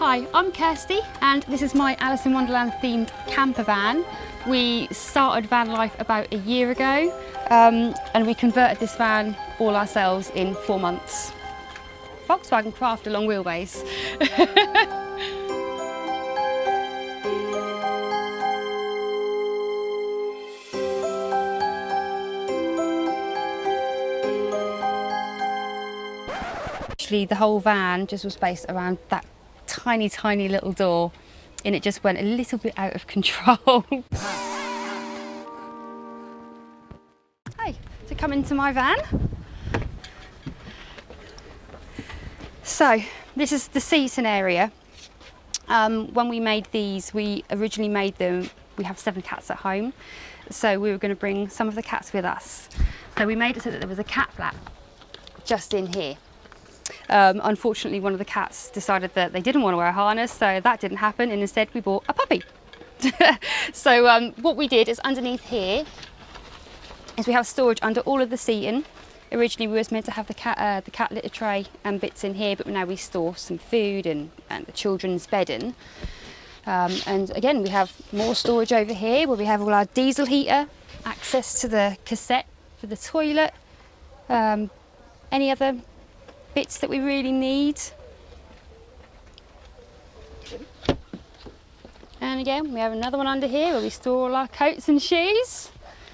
Hi, I'm Kirsty and this is my Alice in Wonderland themed camper van. We started van life about a year ago and we converted this van all ourselves in 4 months. Volkswagen Craft a long wheelbase. Actually, the whole van just was based around that tiny little door, and it just went a little bit out of control. Hi, to come into my van. So this is the seating area. When we made these, we originally made them, we have 7 cats at home, so we were going to bring some of the cats with us. So we made it so that there was a cat flap just in here. Unfortunately, one of the cats decided that they didn't want to wear a harness, so that didn't happen, and instead we bought a puppy. So what we did is underneath here is we have storage under all of the seating. Originally we was meant to have the cat litter tray and bits in here, but now we store some food and the children's bedding. And again, we have more storage over here where we have all our diesel heater, access to the cassette for the toilet, any other bits that we really need. And again, we have another one under here where we store all our coats and shoes.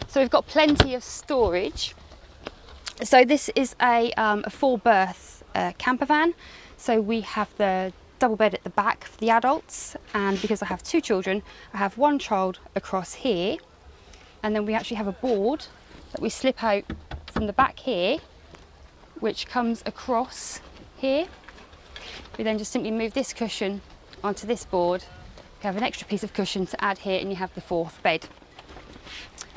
So we've got plenty of storage. So this is a 4-berth camper van. So we have the double bed at the back for the adults, and because I have 2 children, I have 1 child across here, and then we actually have a board that we slip out from the back here, which comes across here. We then just simply move this cushion onto this board. You have an extra piece of cushion to add here, and you have the 4th bed.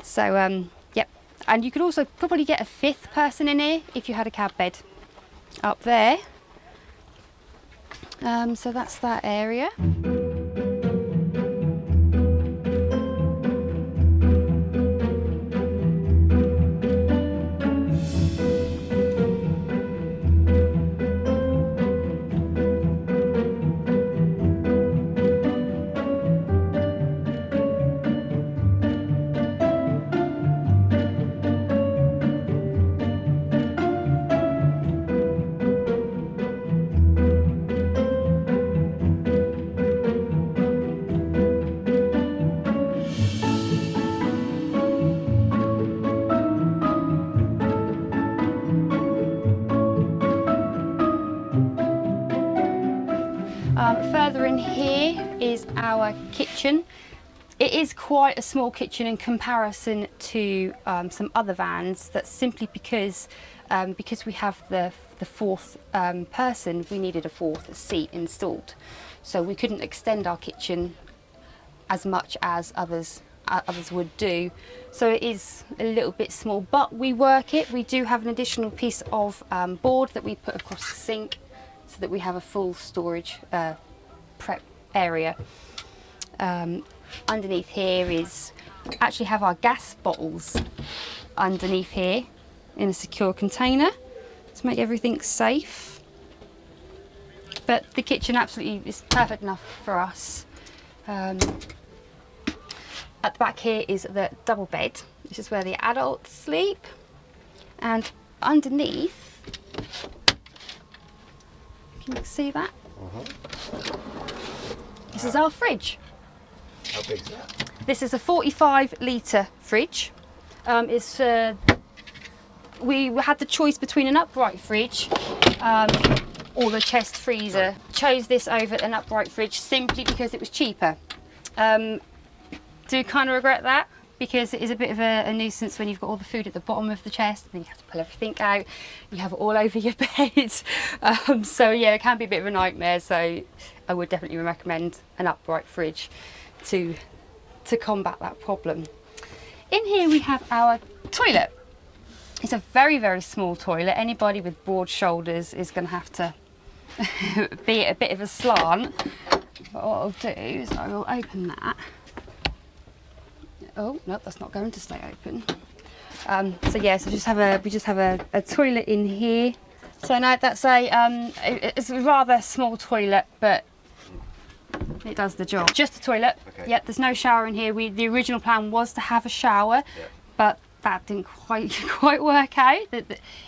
So yep, and you could also probably get a 5th person in here if you had a cab bed up there. So that's that area. Further in here is our kitchen. It is quite a small kitchen in comparison to some other vans. That's simply because we have the 4th person, we needed a 4th seat installed. So we couldn't extend our kitchen as much as others would do. So it is a little bit small, but we work it. We do have an additional piece of board that we put across the sink so that we have a full storage prep area. Underneath here is actually have our gas bottles underneath here in a secure container to make everything safe. But the kitchen absolutely is perfect enough for us. At the back here is the double bed. This is where the adults sleep, and underneath, can you see that? This is our fridge. How big is that? This is a 45-litre fridge. We had the choice between an upright fridge or the chest freezer. Chose this over an upright fridge simply because it was cheaper. Do kind of regret that, because it is a bit of a nuisance when you've got all the food at the bottom of the chest and then you have to pull everything out. You have it all over your bed. So yeah, it can be a bit of a nightmare. So I would definitely recommend an upright fridge to combat that problem. In here we have our toilet. It's a very small toilet. Anybody with broad shoulders is going to have to be a bit of a slant. But what I'll do is I will open that. Oh no, that's not going to stay open. So yeah, so we just have a toilet in here. So now that's it's a rather small toilet, but It does the job. Just the toilet. Okay. Yep, there's no shower in here. The original plan was to have a shower, but that didn't quite work out.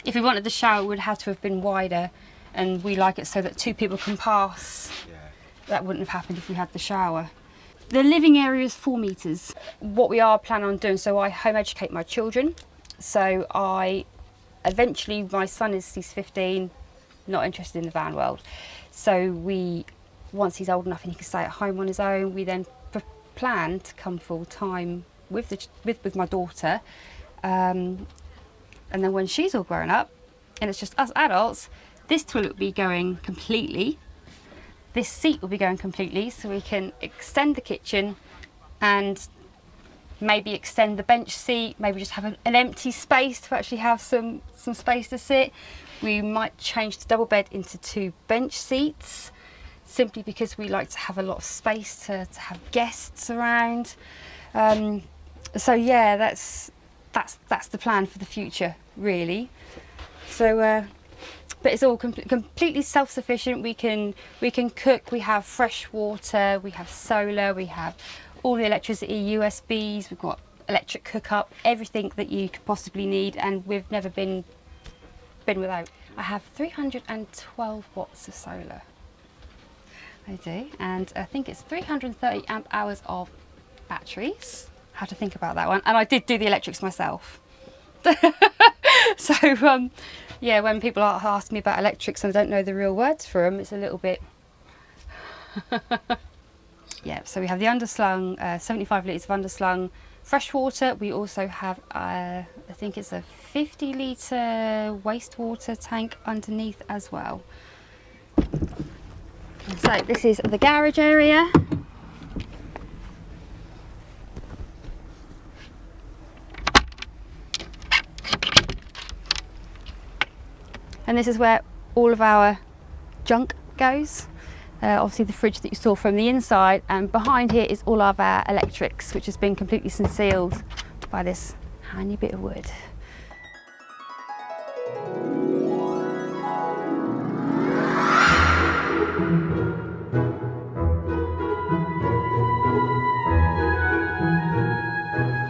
If we wanted the shower, it would have to have been wider, and we like it so that 2 people can pass. Yeah. That wouldn't have happened if we had the shower. The living area is 4 metres. What we are planning on doing, so I home educate my children. So eventually my son he's 15, not interested in the van world. So once he's old enough and he can stay at home on his own, we then plan to come full time with my daughter. And then when she's all grown up and it's just us adults, this toilet will be going completely. This seat will be going completely, so we can extend the kitchen and maybe extend the bench seat, maybe just have an empty space to actually have some space to sit. We might change the double bed into 2 bench seats, simply because we like to have a lot of space to have guests around. So yeah, that's the plan for the future, really. So. But it's all completely self-sufficient. We can cook. We have fresh water. We have solar. We have all the electricity, USBs. We've got electric cook-up, everything that you could possibly need, and we've never been without. I have 312 watts of solar. I do, and I think it's 330 amp hours of batteries. I have to think about that one. And I did do the electrics myself. So yeah, when people ask me about electrics and I don't know the real words for them, it's a little bit yeah. So we have the underslung 75 litres of underslung fresh water. We also have I think it's a 50 litre wastewater tank underneath as well. So this is the garage area. And this is where all of our junk goes. Obviously the fridge that you saw from the inside, and behind here is all of our electrics, which has been completely concealed by this tiny bit of wood.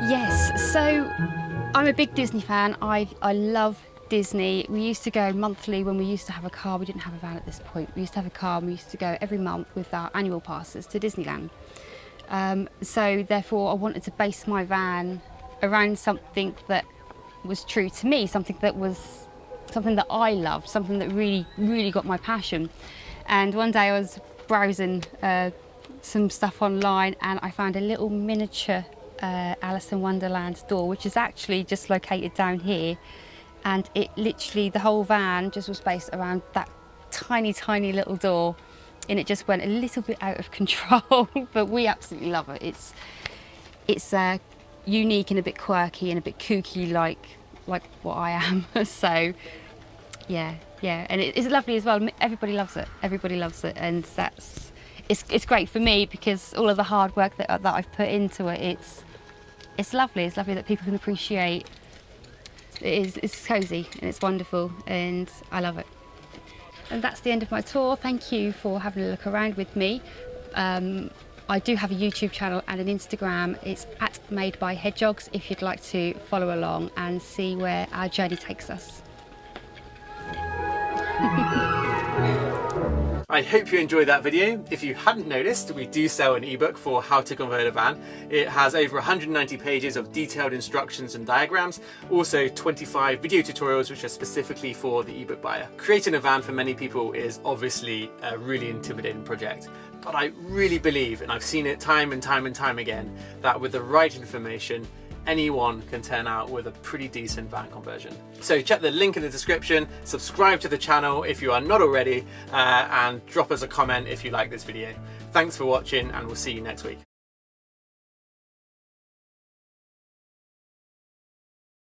Yes, so I'm a big Disney fan. I love Disney. We used to go monthly when we used to have a car. We didn't have a van at this point. We used to have a car and we used to go every month with our annual passes to Disneyland. So therefore I wanted to base my van around something that was true to me, something that I loved, something that really got my passion. And one day I was browsing some stuff online and I found a little miniature Alice in Wonderland door, which is actually just located down here. And it literally, the whole van just was based around that tiny little door, and it just went a little bit out of control. But we absolutely love it. It's unique and a bit quirky and a bit kooky, like what I am. So yeah, and it's lovely as well. Everybody loves it. Everybody loves it, and it's great for me because all of the hard work that I've put into it. It's lovely. It's lovely that people can appreciate. It's cosy and it's wonderful and I love it. And that's the end of my tour. Thank you for having a look around with me. I do have a YouTube channel and an Instagram. It's @MadeByHedgehogs if you'd like to follow along and see where our journey takes us. I hope you enjoyed that video. If you hadn't noticed, we do sell an ebook for how to convert a van. It has over 190 pages of detailed instructions and diagrams, also 25 video tutorials which are specifically for the ebook buyer. Creating a van for many people is obviously a really intimidating project, but I really believe, and I've seen it time and time again, that with the right information, anyone can turn out with a pretty decent van conversion. So check the link in the description, subscribe to the channel if you are not already, and drop us a comment if you like this video. Thanks for watching and we'll see you next week.